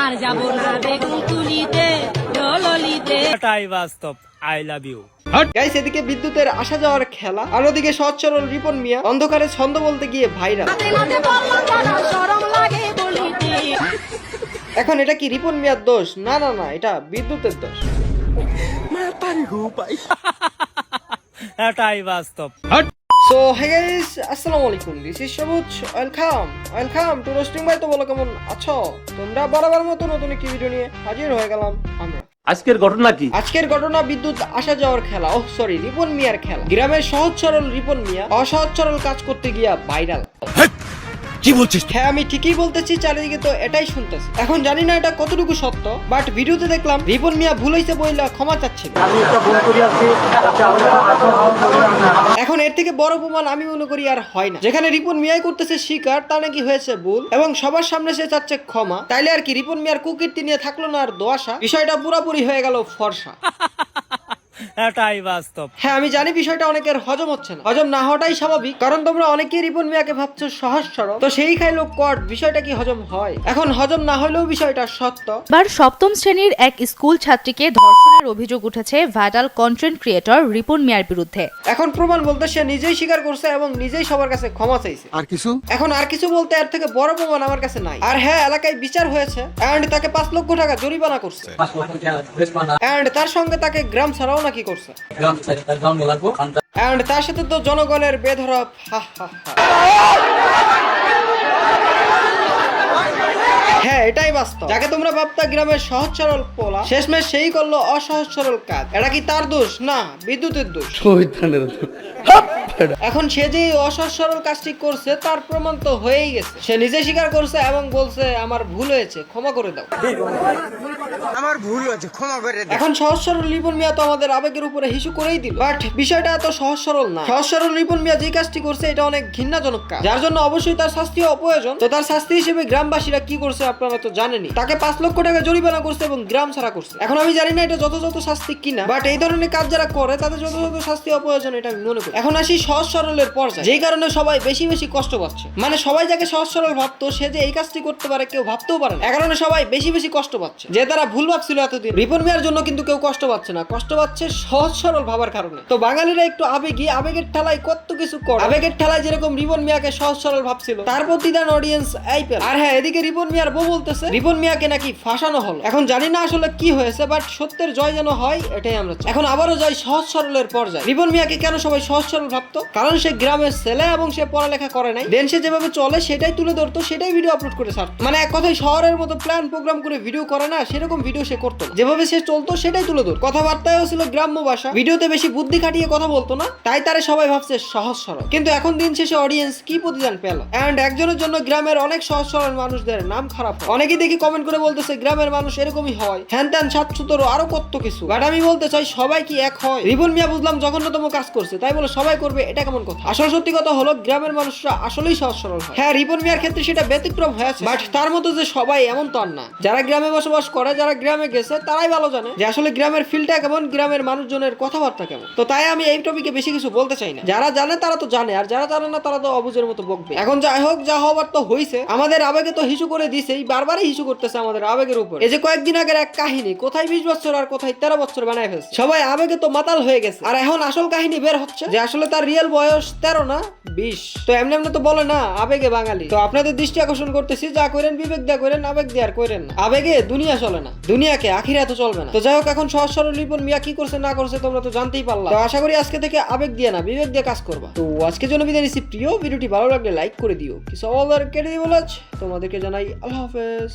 আর যাব না বেগুন তুলিতে ললিতে। এটাই বাস্তব। I love you. গাইস, এদিকে বিদ্যুতের আসা যাওয়ার খেলা, আর ওদিকে সহজ সরল রিপন মিয়া অন্ধকারে ছন্দ বলতে গিয়ে ভাইরাল। এখন এটা কি রিপন মিয়ার দোষ? না না না, এটা বিদ্যুতের দোষ। এটাই বাস্তব। সো হে গাইস, আসসালামু আলাইকুম, দিস ইজ সবুজ। ওয়েলকাম টু রোস্টিং ভাই। তো বলো কেমন আছো তোমরা? বরাবর মতো নতুন একটি ভিডিও নিয়ে হাজির হয়ে গেলাম আমরা। আজকের ঘটনা কি? আজকের ঘটনা বিদ্যুৎ আসা যাওয়ার খেলা। রিপন মিয়ার খেলা। গ্রামের সহজ সরল রিপন মিয়া অসহজ সরল কাজ করতে গিয়া ভাইরাল। কি বলছিস? হ্যাঁ, আমি ঠিকই বলতেছি, চারিদিকে তো এটাই শুনতেছি। এখন জানি না এটা কতটুকু সত্য, বাট ভিডিওতে দেখলাম রিপন মিয়া ভুল হইছে বইলা ক্ষমা চাচ্ছিল। এখন এর থেকে বড় প্রমাণ আমি মনে করি আর হয় না। যেখানে রিপন মিয়াই করতেছে স্বীকার, তা নাকি হয়েছে ভুল এবং সবার সামনে সে চাচ্ছে ক্ষমা, তাইলে আর কি রিপন মিয়ার কুকীর্তি নিয়ে থাকলো না আর দোয়াশা, বিষয়টা পুরোপুরি হয়ে গেল ফর্সা। এটাই বাস্তব। হ্যাঁ, আমি জানি বিষয়টা অনেকের হজম হচ্ছে না। হজম না হওয়াটাই স্বাভাবিক, কারণ তোমরা অনেকেই রিপন মিয়াকে ভাবছো সহজ সরল, তো সেই খাইলো কট, বিষয়টা কি হজম হয়? এখন হজম না হলেও বিষয়টা সত্য। বার সপ্তম শ্রেণীর এক স্কুল ছাত্রীকে ধর্ষণের অভিযোগ উঠেছে ভাইরাল কন্টেন্ট ক্রিয়েটর রিপন মিয়ার বিরুদ্ধে। এখন প্রমাণ বলতে সে নিজেই স্বীকার করছে এবং নিজেই সবার কাছে ক্ষমা চাইছে। এখন আর কিছু বলতে এর থেকে বড় প্রমাণ আমার কাছে নাই। আর হ্যাঁ, এলাকায় বিচার হয়েছে এন্ড তাকে 5 লক্ষ টাকা জরিমানা করছে এন্ড তার সঙ্গে তাকে গ্রাম ছাড়াও নাকি করছে এন্ড তার সাথে তো জনগণের বেধরক হা হা হা। হ্যাঁ, এটাই বাস্তব। যাকে তোমরা ভাবতা গ্রামের সহজ সরল পোলা, শেষমেশ সেই করলো অসহজ সরল কাজ। এটা কি তার দোষ? না, বিদ্যুতের দোষ। এখন সে যে অসহজ সরল কাজটি করছে তার প্রমাণ তো হয়েই গেছে। সে নিজে স্বীকার করছে এবং বলছে আমার ভুল হয়েছে, ক্ষমা করে দাও। আমার ভুল হয়েছে, ক্ষমা করে দাও। এখন সহজ সরল রিপন মিয়া তো আমাদের আবেগের উপরে হিসু করেই দিল, বাট বিষয়টা এত সহজ সরল না। সহজ সরল রিপন মিয়া যে কাজটি করছে এটা অনেক ঘৃণাজনক কাজ, যার জন্য অবশ্যই তার শাস্তি অপ্রয়োজন। তো তার শাস্তি হিসেবে গ্রামবাসীরা কি করছে আপনারা তো জানেনই। তাকে 5 লক্ষ টাকা জরিমানা করছে এবং গ্রাম ছাড়া করছে। এখন আমি জানি না এটা যথাযথ শাস্তি কিনা, বাট এই ধরনের কাজ যারা করে তাদের যথাযথ শাস্তি অপ্রয়োজন, এটা আমি মনে করি। এখন আসি সহজ সরলের পর্যায়ে, যেই কারণে সবাই বেশি বেশি কষ্ট পাচ্ছে। মানে সবাই যাকে সহজ সরল ভাবতো সে যে এই কাজটি করতে পারে কেউ ভাবতেও পারে না। এ কারণে সবাই বেশি বেশি কষ্ট পাচ্ছে। যে তারা ভুল ভাবছিল এতদিন, রিপন মিয়ার জন্য কিন্তু কেউ কষ্ট পাচ্ছে না, কষ্ট পাচ্ছে সহজ সরল ভাবার কারণে। তো বাঙালিরা একটু আবেগী, আবেগের ঠেলায় কত কিছু করে। আবেগের ঠেলায় যেরকম রিপন মিয়াকে সহজ সরল ভাবছিল, তার প্রতিদান অডিয়েন্স এই পেল। আর হ্যাঁ, এদিকে রিপন মিয়ার বউ বলতেছে রিপন মিয়াকে নাকি ফাঁসানো হলো। এখন জানি না আসলে কি হয়েছে, বাট সত্যের জয় যেন হয় এটাই আমরা চাই। এখন আবারও যাই সহজ সরলের পর্যায়ে। রিপন মিয়াকে কেন সবাই সহজ সরল ভাবতো? কারণ সে গ্রামের ছেলে এবং সে পড়ালেখা করে নাই। দেন সে যেভাবে চলে সেটাই তুলে ধরতো, সেটাই ভিডিও আপলোড করে ছাড়তো। মানে এক কথায় শহরের মতো প্ল্যান প্রোগ্রাম করে ভিডিও করে না, সেরকম ভিডিও সে করতো না। যেভাবে সে চলতো সেটাই তুলে ধরতো। কথাবার্তায়ও ছিল গ্রাম্য ভাষা, ভিডিওতে বেশি বুদ্ধি খাটিয়ে কথা বলতো না, তাই তারে সবাই ভাবছে সহজ সরল। কিন্তু এখন দিন শেষে অডিয়েন্স কি প্রতিদান পেল? এন্ড একজনের জন্য গ্রামের অনেক সহজ সরল মানুষদের নাম খারাপ হয়। অনেকেই দেখি কমেন্ট করে বলতেছে গ্রামের মানুষ এরকমই হয়, হ্যান ত্যান 717 আরো কত কিছু। বাট আমি বলতে চাই সবাই কি এক হয়? রিপন মিয়া বুঝলাম জঘন্যতম কাজ করছে, তাই বলে সবাই করবে এটা কেমন কথা? আসল সত্যি কথা হলো গ্রামের মানুষরা আসলেই সহজ সরল হয়। হ্যাঁ, রিপন মিয়ার ক্ষেত্রে সেটা ব্যতিক্রম হয়েছে, বাট তার মতো যে সবাই এমন তো আর না। যারা গ্রামে বসবাস করে, যারা গ্রামে গেছে, তারাই ভালো জানে যে আসলে গ্রামের ফিলটা কেমন, গ্রামের মানুষজনের কথাবার্তা কেমন। তো তাই আমি এই টপিকে বেশি কিছু বলতে চাই না। যারা জানে তারা তো জানে, আর যারা জানে না তারা তো অবুঝের মতো বকবে। এখন যাই হোক, যা হবার তো হইছে। আমাদের আবেগে তো হিসু করে দিছেই, বারবারই হিসু করতেছে আমাদের আবেগের উপর। এই যে কয়েকদিন আগের এক কাহিনী, কোথায় 20 বছর আর কোথায় 13 বছর বানায় ফেলছে। সবাই আবেগে তো মাতাল হয়ে গেছে, আর এখন আসল কাহিনী বের হচ্ছে যে আসলে তার রিয়েল বয়স 13 না 20। তো এমনি এমনি তো বলে না আবেগে বাঙালি। তো আপনাদের দৃষ্টি আকর্ষণ করতেছি, যা করেন বিবেক দিয়া করেন, আবেগ দিয়ে আর করেন না। আবেগে দুনিয়া চলে না, দুনিয়াকে আখিরাতে চলবে না। তো যাই হোক, এখন সহজ সরল রিপন মিয়া কি করছে না করছে তোমরা তো জানতেই পারলা। তো আশা করি আজকে থেকে আবেগ দিয়ে না বিবেক দিয়ে কাজ করবা। তো আজকের জন্য বিদায় নিচ্ছি। প্রিয় ভিডিওটি ভালো লাগলে লাইক করে দিও, কিছু আবার কেটে দিব। তোমাদেরকে জানাই আল্লাহ হাফেজ।